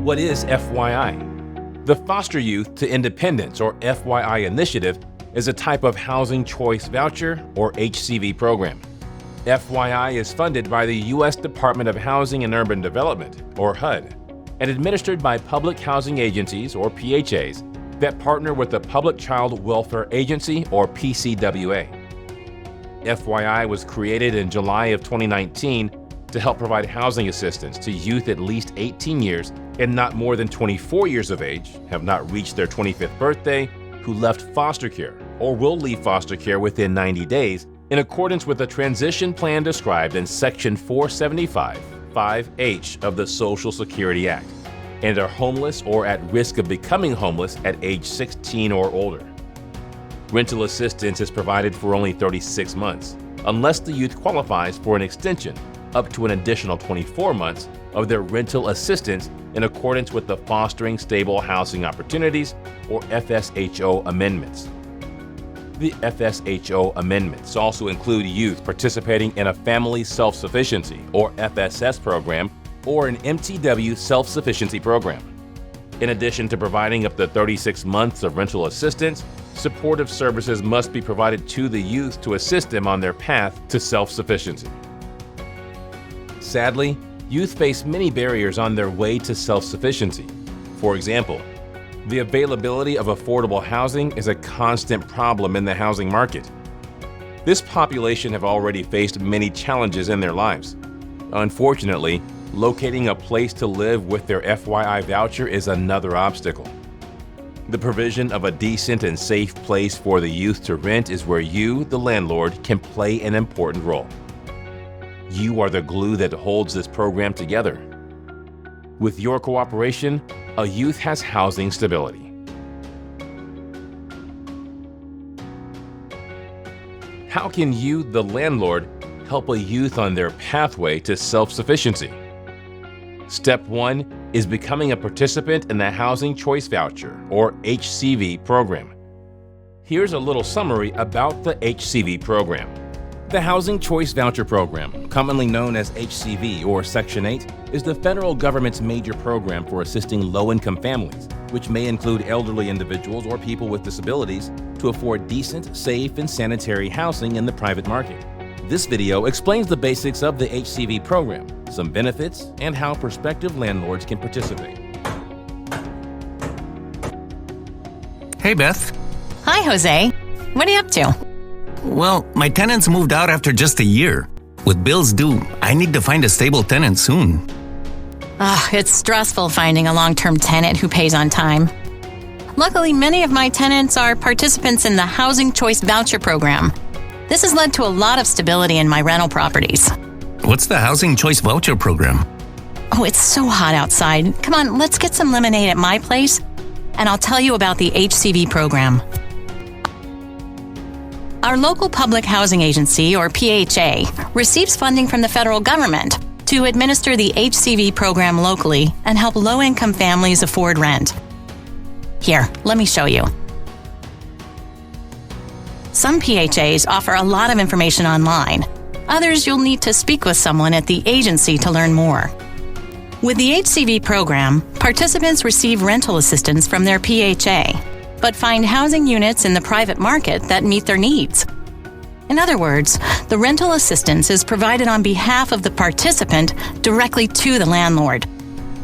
What is FYI? The Foster Youth to Independence, or FYI initiative, is a type of Housing Choice Voucher, or HCV program. FYI is funded by the U.S. Department of Housing and Urban Development, or HUD, and administered by public housing agencies, or PHAs, that partner with the Public Child Welfare Agency, or PCWA. FYI was created in July of 2019 to help provide housing assistance to youth at least 18 years and not more than 24 years of age, have not reached their 25th birthday, who left foster care or will leave foster care within 90 days in accordance with the transition plan described in Section 475(5)(h) of the Social Security Act, and are homeless or at risk of becoming homeless at age 16 or older. Rental assistance is provided for only 36 months, unless the youth qualifies for an extension up to an additional 24 months of their rental assistance in accordance with the Fostering Stable Housing Opportunities, or FSHO amendments. The FSHO amendments also include youth participating in a Family Self-Sufficiency, or FSS program, or an MTW self-sufficiency program. In addition to providing up to 36 months of rental assistance, supportive services must be provided to the youth to assist them on their path to self-sufficiency. Sadly, youth face many barriers on their way to self-sufficiency. For example, the availability of affordable housing is a constant problem in the housing market. This population have already faced many challenges in their lives. Unfortunately, locating a place to live with their FYI voucher is another obstacle. The provision of a decent and safe place for the youth to rent is where you, the landlord, can play an important role. You are the glue that holds this program together. With your cooperation, a youth has housing stability. How can you, the landlord, help a youth on their pathway to self-sufficiency? Step 1 is becoming a participant in the Housing Choice Voucher, or HCV program. Here's a little summary about the HCV program. The Housing Choice Voucher Program, commonly known as HCV or Section 8, is the federal government's major program for assisting low-income families, which may include elderly individuals or people with disabilities, to afford decent, safe, and sanitary housing in the private market. This video explains the basics of the HCV program, some benefits, and how prospective landlords can participate. Hey, Beth. Hi, Jose. What are you up to? Well, my tenants moved out after just a year. With bills due, I need to find a stable tenant soon. It's stressful finding a long-term tenant who pays on time. Luckily, many of my tenants are participants in the Housing Choice Voucher program. This has led to a lot of stability in my rental properties. What's the Housing Choice Voucher program? Oh, it's so hot outside. Come on, let's get some lemonade at my place, and I'll tell you about the HCV program. Our local public housing agency, or PHA, receives funding from the federal government to administer the HCV program locally and help low-income families afford rent. Here, let me show you. Some PHAs offer a lot of information online. Others, you'll need to speak with someone at the agency to learn more. With the HCV program, participants receive rental assistance from their PHA, but find housing units in the private market that meet their needs. In other words, the rental assistance is provided on behalf of the participant directly to the landlord.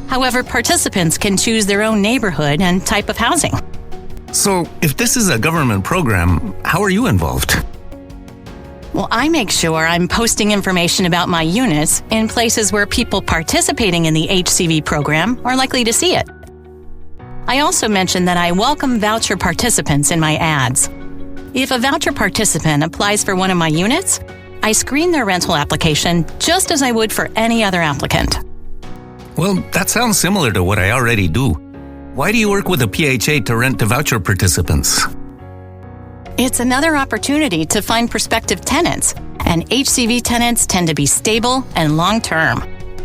However, participants can choose their own neighborhood and type of housing. So, if this is a government program, how are you involved? Well, I make sure I'm posting information about my units in places where people participating in the HCV program are likely to see it. I also mention that I welcome voucher participants in my ads. If a voucher participant applies for one of my units, I screen their rental application just as I would for any other applicant. Well, that sounds similar to what I already do. Why do you work with a PHA to rent to voucher participants? It's another opportunity to find prospective tenants, and HCV tenants tend to be stable and long-term.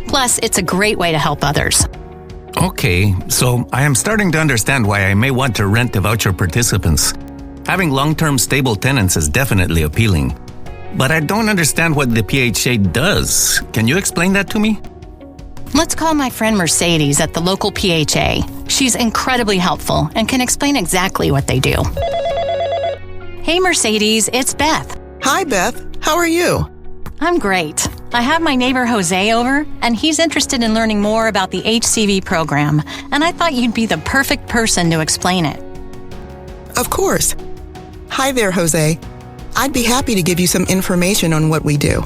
Plus, it's a great way to help others. Okay, so I am starting to understand why I may want to rent to voucher participants. Having long-term stable tenants is definitely appealing. But I don't understand what the PHA does. Can you explain that to me? Let's call my friend Mercedes at the local PHA. She's incredibly helpful and can explain exactly what they do. Hey Mercedes, it's Beth. Hi Beth, how are you? I'm great. I have my neighbor Jose over, and he's interested in learning more about the HCV program, and I thought you'd be the perfect person to explain it. Of course. Hi there, Jose. I'd be happy to give you some information on what we do.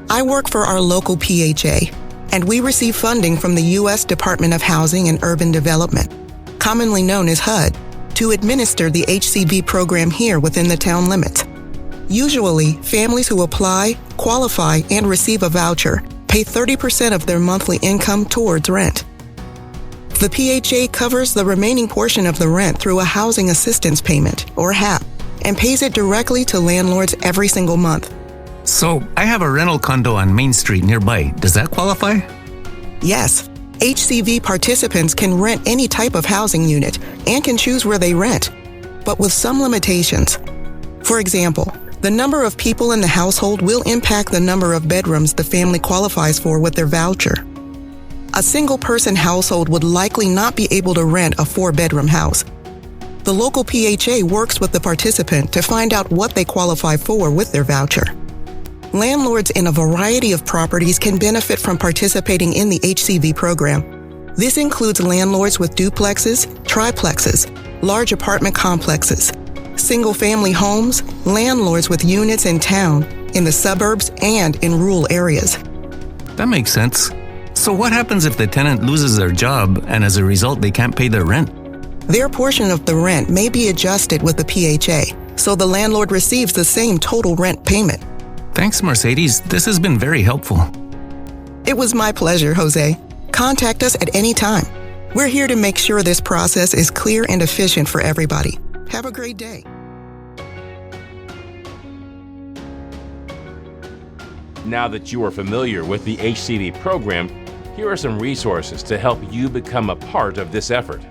I work for our local PHA, and we receive funding from the U.S. Department of Housing and Urban Development, commonly known as HUD, to administer the HCV program here within the town limits. Usually, families who apply, qualify, and receive a voucher pay 30% of their monthly income towards rent. The PHA covers the remaining portion of the rent through a housing assistance payment, or HAP, and pays it directly to landlords every single month. So, I have a rental condo on Main Street nearby. Does that qualify? Yes, HCV participants can rent any type of housing unit and can choose where they rent, but with some limitations. For example, the number of people in the household will impact the number of bedrooms the family qualifies for with their voucher. A single-person household would likely not be able to rent a 4-bedroom house. The local PHA works with the participant to find out what they qualify for with their voucher. Landlords in a variety of properties can benefit from participating in the HCV program. This includes landlords with duplexes, triplexes, large apartment complexes, single-family homes, landlords with units in town, in the suburbs, and in rural areas. That makes sense. So what happens if the tenant loses their job and as a result they can't pay their rent? Their portion of the rent may be adjusted with the PHA, so the landlord receives the same total rent payment. Thanks, Mercedes. This has been very helpful. It was my pleasure, Jose. Contact us at any time. We're here to make sure this process is clear and efficient for everybody. Have a great day. Now that you are familiar with the HCV program, here are some resources to help you become a part of this effort.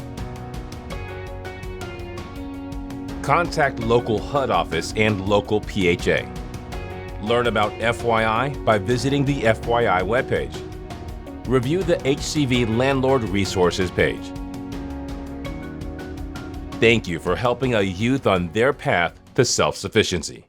Contact local HUD office and local PHA. Learn about FYI by visiting the FYI webpage. Review the HCV Landlord Resources page. Thank you for helping a youth on their path to self-sufficiency.